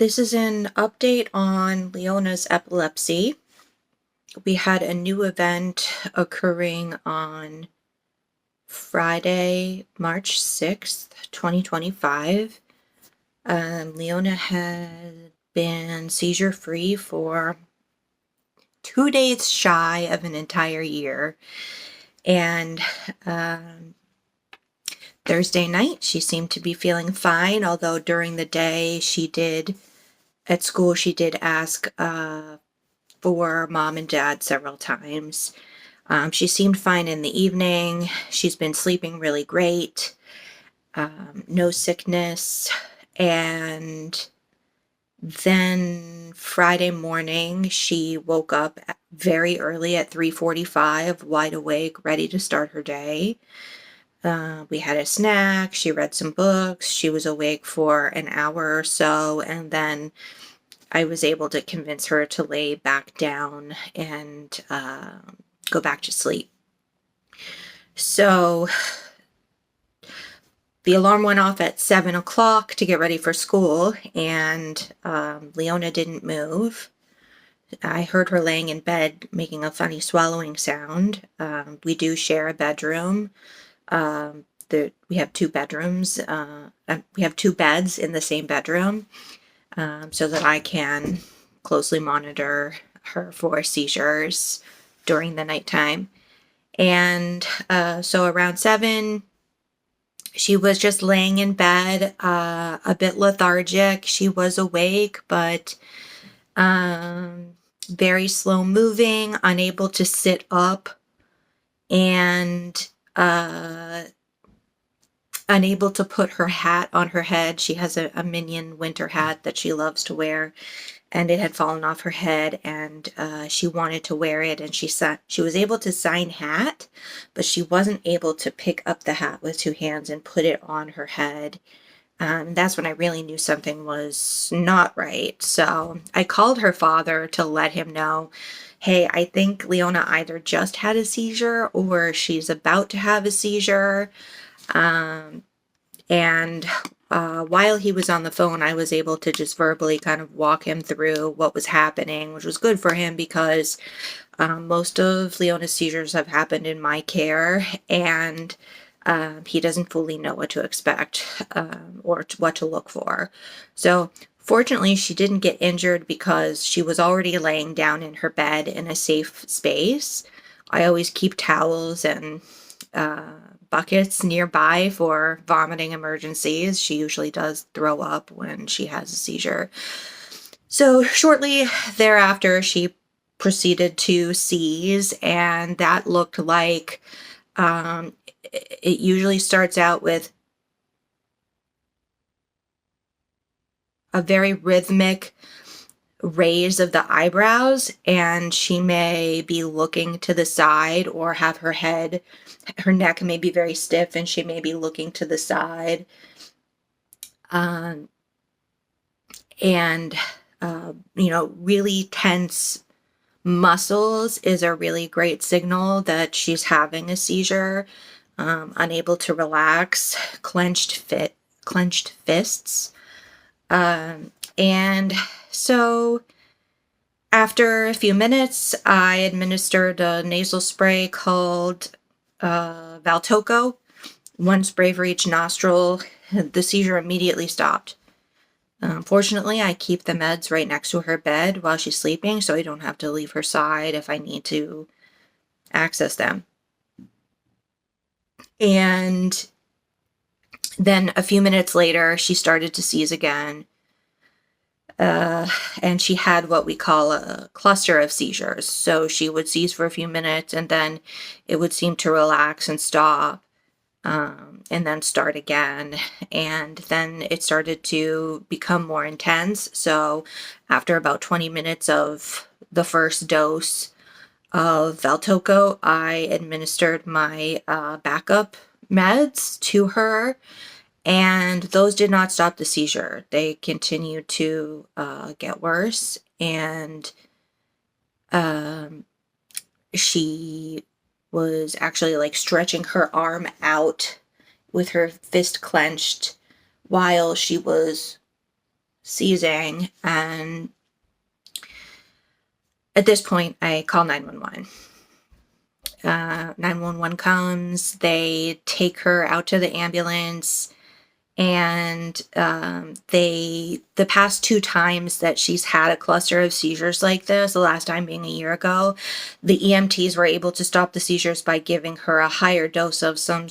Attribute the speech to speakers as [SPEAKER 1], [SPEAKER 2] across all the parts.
[SPEAKER 1] This is an update on Leona's epilepsy. We had a new event occurring on Friday, March 6th, 2025. Leona had been seizure free for 2 days shy of an entire year. And Thursday night, she seemed to be feeling fine, although during the day, at school, she did ask for mom and dad several times. She seemed fine in the evening. She's been sleeping really great. No sickness. And then Friday morning, she woke up very early at 3:45, wide awake, ready to start her day. We had a snack. She read some books. She was awake for an hour or so, and then I was able to convince her to lay back down and go back to sleep. So the alarm went off at 7 o'clock to get ready for school, and Leona didn't move. I heard her laying in bed making a funny swallowing sound. We do share a bedroom. We have two bedrooms. We have two beds in the same bedroom, so that I can closely monitor her for seizures during the nighttime. And so around 7, she was just laying in bed, a bit lethargic. She was awake, but very slow moving, unable to sit up, and unable to put her hat on her head. She has a Minion winter hat that she loves to wear, and it had fallen off her head, and she wanted to wear it, and she was able to sign hat, but she wasn't able to pick up the hat with two hands and put it on her head. That's when I really knew something was not right. So I called her father to let him know, hey, I think Leona either just had a seizure or she's about to have a seizure. And while he was on the phone, I was able to just verbally kind of walk him through what was happening, which was good for him because most of Leona's seizures have happened in my care, and he doesn't fully know what to expect or what to look for. So fortunately, she didn't get injured because she was already laying down in her bed in a safe space. I always keep towels and buckets nearby for vomiting emergencies. She usually does throw up when she has a seizure. So shortly thereafter, she proceeded to seize, and that looked like it usually starts out with a very rhythmic raise of the eyebrows, and she may be looking to the side or have her neck may be very stiff, and she may be looking to the side. And really tense muscles is a really great signal that she's having a seizure. Unable to relax, clenched fists. And so after a few minutes, I administered a nasal spray called Valtoco, one spray for each nostril. The seizure immediately stopped. Fortunately, I keep the meds right next to her bed while she's sleeping, so I don't have to leave her side if I need to access them. And then a few minutes later, she started to seize again. And she had what we call a cluster of seizures. So she would seize for a few minutes, and then it would seem to relax and stop, and then start again. And then it started to become more intense. So after about 20 minutes of the first dose of Valtoco, I administered my backup meds to her, and those did not stop the seizure. They continued to get worse, and she was actually like stretching her arm out with her fist clenched while she was seizing, and at this point I call 911. 911 comes, they take her out to the ambulance, and the past two times that she's had a cluster of seizures like this, the last time being a year ago, the EMTs were able to stop the seizures by giving her a higher dose of some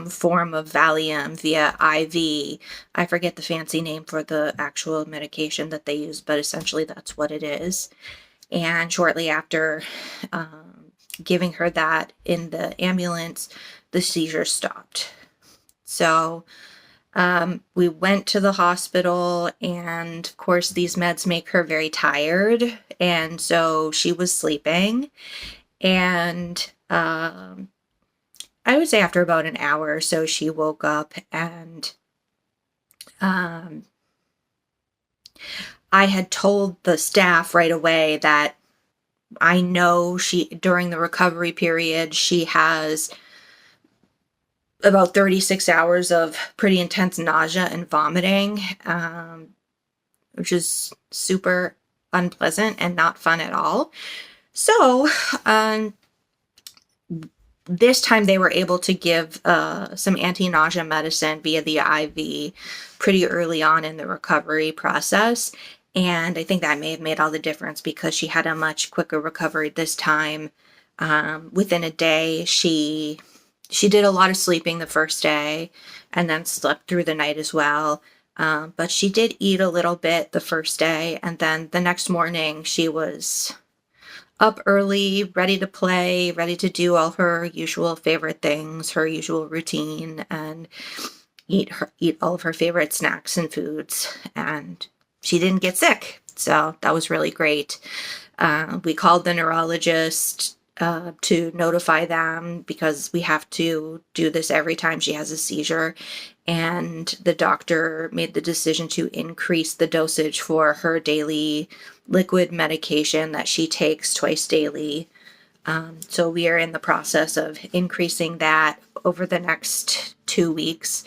[SPEAKER 1] form of Valium via IV. I forget the fancy name for the actual medication that they use, but essentially that's what it is. And shortly after giving her that in the ambulance, the seizure stopped. So we went to the hospital, and of course, these meds make her very tired. And so she was sleeping. And I would say after about an hour or so, she woke up, and I had told the staff right away that I know during the recovery period, she has about 36 hours of pretty intense nausea and vomiting, which is super unpleasant and not fun at all. So, this time they were able to give some anti-nausea medicine via the IV pretty early on in the recovery process. And I think that may have made all the difference because she had a much quicker recovery this time. Within a day, she did a lot of sleeping the first day and then slept through the night as well. But she did eat a little bit the first day, and then the next morning she was up early, ready to play, ready to do all her usual favorite things, her usual routine, and eat all of her favorite snacks and foods. And she didn't get sick, so that was really great. We called the neurologist to notify them because we have to do this every time she has a seizure. And the doctor made the decision to increase the dosage for her daily liquid medication that she takes twice daily. So we are in the process of increasing that over the next 2 weeks.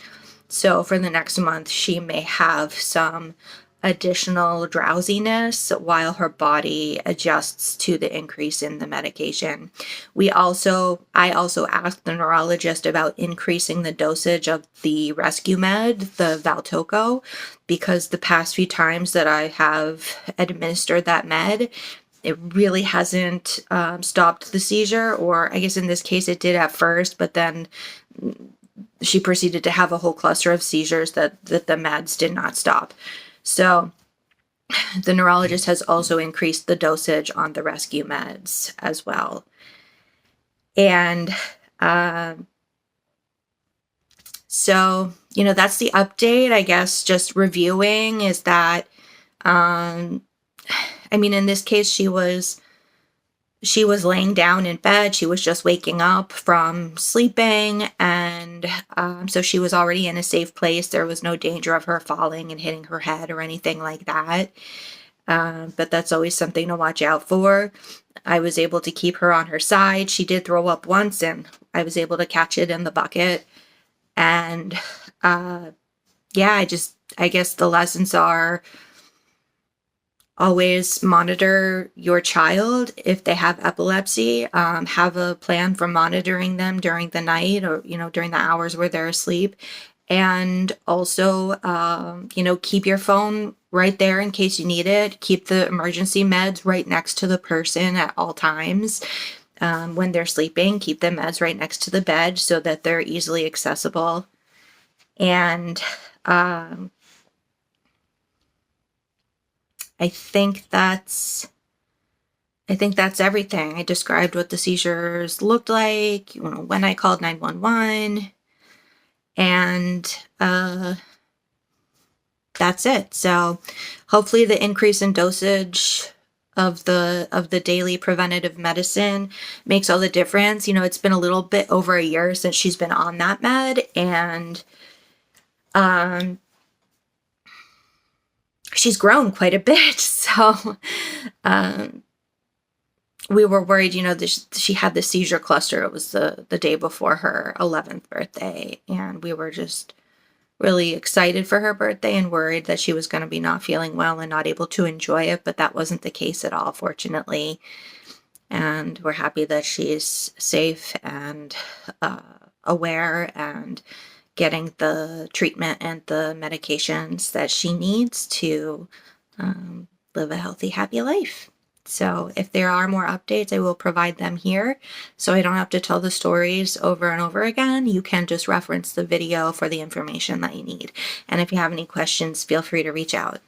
[SPEAKER 1] So for the next month, she may have some additional drowsiness while her body adjusts to the increase in the medication. I also asked the neurologist about increasing the dosage of the rescue med, the Valtoco, because the past few times that I have administered that med, it really hasn't stopped the seizure, or I guess in this case it did at first, but then she proceeded to have a whole cluster of seizures that the meds did not stop. So the neurologist has also increased the dosage on the rescue meds as well. And so, that's the update, I guess. Just reviewing is that, in this case, she was laying down in bed. She was just waking up from sleeping, and so she was already in a safe place. There was no danger of her falling and hitting her head or anything like that. But that's always something to watch out for. I was able to keep her on her side. She did throw up once, and I was able to catch it in the bucket. And I guess the lessons are: always monitor your child if they have epilepsy. Have a plan for monitoring them during the night, or during the hours where they're asleep. And also, keep your phone right there in case you need it. Keep the emergency meds right next to the person at all times. When they're sleeping, keep the meds right next to the bed so that they're easily accessible. And I think that's everything. I described what the seizures looked like, when I called 911, and that's it. So hopefully the increase in dosage of the daily preventative medicine makes all the difference. It's been a little bit over a year since she's been on that med, and she's grown quite a bit. So we were worried, that she had the seizure cluster. It was the day before her 11th birthday, and we were just really excited for her birthday and worried that she was going to be not feeling well and not able to enjoy it, but that wasn't the case at all, fortunately. And we're happy that she's safe and uh, aware and getting the treatment and the medications that she needs to live a healthy, happy life. So, if there are more updates, I will provide them here. So I don't have to tell the stories over and over again. You can just reference the video for the information that you need. And if you have any questions, feel free to reach out.